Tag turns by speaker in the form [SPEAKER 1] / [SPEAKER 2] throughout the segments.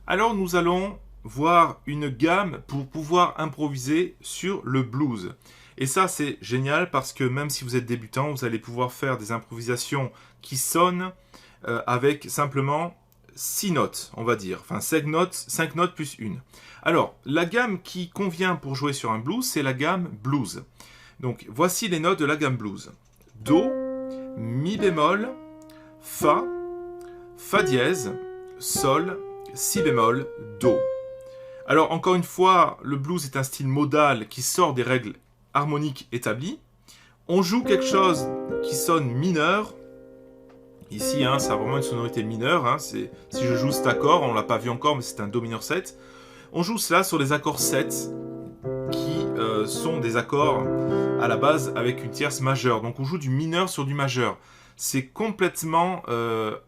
[SPEAKER 1] Alors nous allons voir une gamme pour pouvoir improviser sur le blues. Et ça c'est génial parce que même si vous êtes débutant, vous allez pouvoir faire des improvisations qui sonnent avec simplement 6 notes, on va dire. Enfin 5 notes plus une. Alors, la gamme qui convient pour jouer sur un blues, c'est la gamme blues. Donc voici les notes de la gamme blues. Do, mi bémol, fa, fa dièse, sol, si bémol, do. Alors encore une fois, le blues est un style modal qui sort des règles harmoniques établies. On joue quelque chose qui sonne mineur. Ici, ça a vraiment une sonorité mineure. Si je joue cet accord, on ne l'a pas vu encore, mais c'est un do mineur 7. On joue cela sur les accords 7, qui sont des accords à la base avec une tierce majeure. Donc on joue du mineur sur du majeur. C'est complètement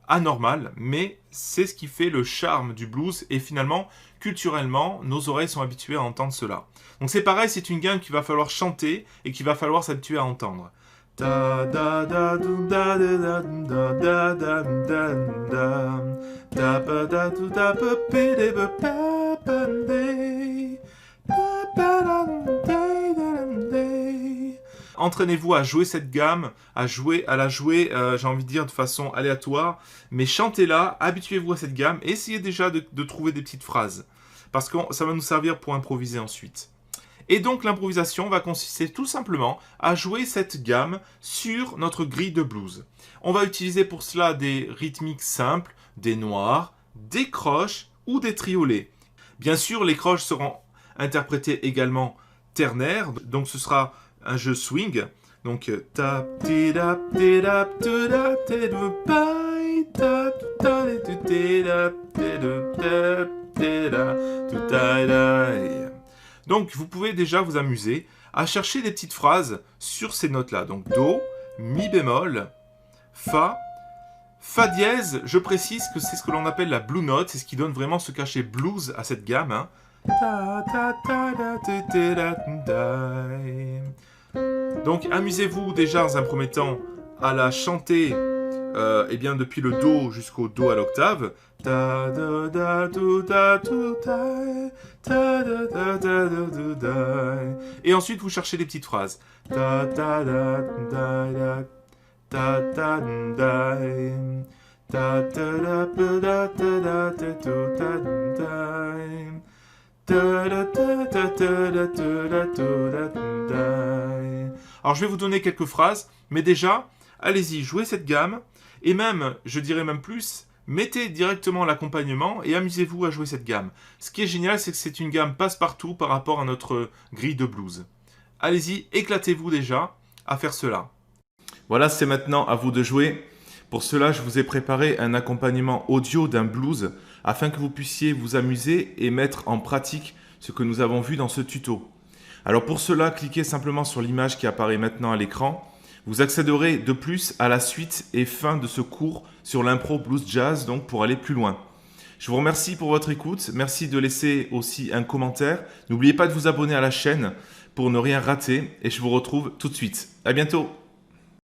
[SPEAKER 1] anormal, mais c'est ce qui fait le charme du blues. Et finalement, culturellement, nos oreilles sont habituées à entendre cela. Donc c'est pareil, c'est une gamme qu'il va falloir chanter et qu'il va falloir s'habituer à entendre. Entraînez-vous à jouer cette gamme, à la jouer, j'ai envie de dire, de façon aléatoire, mais chantez-la, habituez-vous à cette gamme, et essayez déjà de trouver des petites phrases, parce que ça va nous servir pour improviser ensuite. Et donc l'improvisation va consister tout simplement à jouer cette gamme sur notre grille de blues. On va utiliser pour cela des rythmiques simples, des noirs, des croches ou des triolets. Bien sûr, les croches seront interprétées également ternaires, donc ce sera un jeu swing. Donc donc vous pouvez déjà vous amuser à chercher des petites phrases sur ces notes-là. Donc Do, Mi bémol, Fa, Fa dièse, je précise que c'est ce que l'on appelle la blue note, c'est ce qui donne vraiment ce cachet blues à cette gamme. Donc amusez-vous déjà dans un premier temps à la chanter eh bien, depuis le Do jusqu'au Do à l'octave. Et ensuite vous cherchez des petites phrases. Alors je vais vous donner quelques phrases, mais déjà, allez-y, jouez cette gamme, et même, je dirais même plus, mettez directement l'accompagnement et amusez-vous à jouer cette gamme. Ce qui est génial, c'est que c'est une gamme passe-partout par rapport à notre grille de blues. Allez-y, éclatez-vous déjà à faire cela. Voilà, c'est maintenant à vous de jouer. Pour cela, je vous ai préparé un accompagnement audio d'un blues afin que vous puissiez vous amuser et mettre en pratique ce que nous avons vu dans ce tuto. Alors pour cela, cliquez simplement sur l'image qui apparaît maintenant à l'écran. Vous accéderez de plus à la suite et fin de ce cours sur l'impro blues jazz, donc pour aller plus loin. Je vous remercie pour votre écoute. Merci de laisser aussi un commentaire. N'oubliez pas de vous abonner à la chaîne pour ne rien rater et je vous retrouve tout de suite. À bientôt.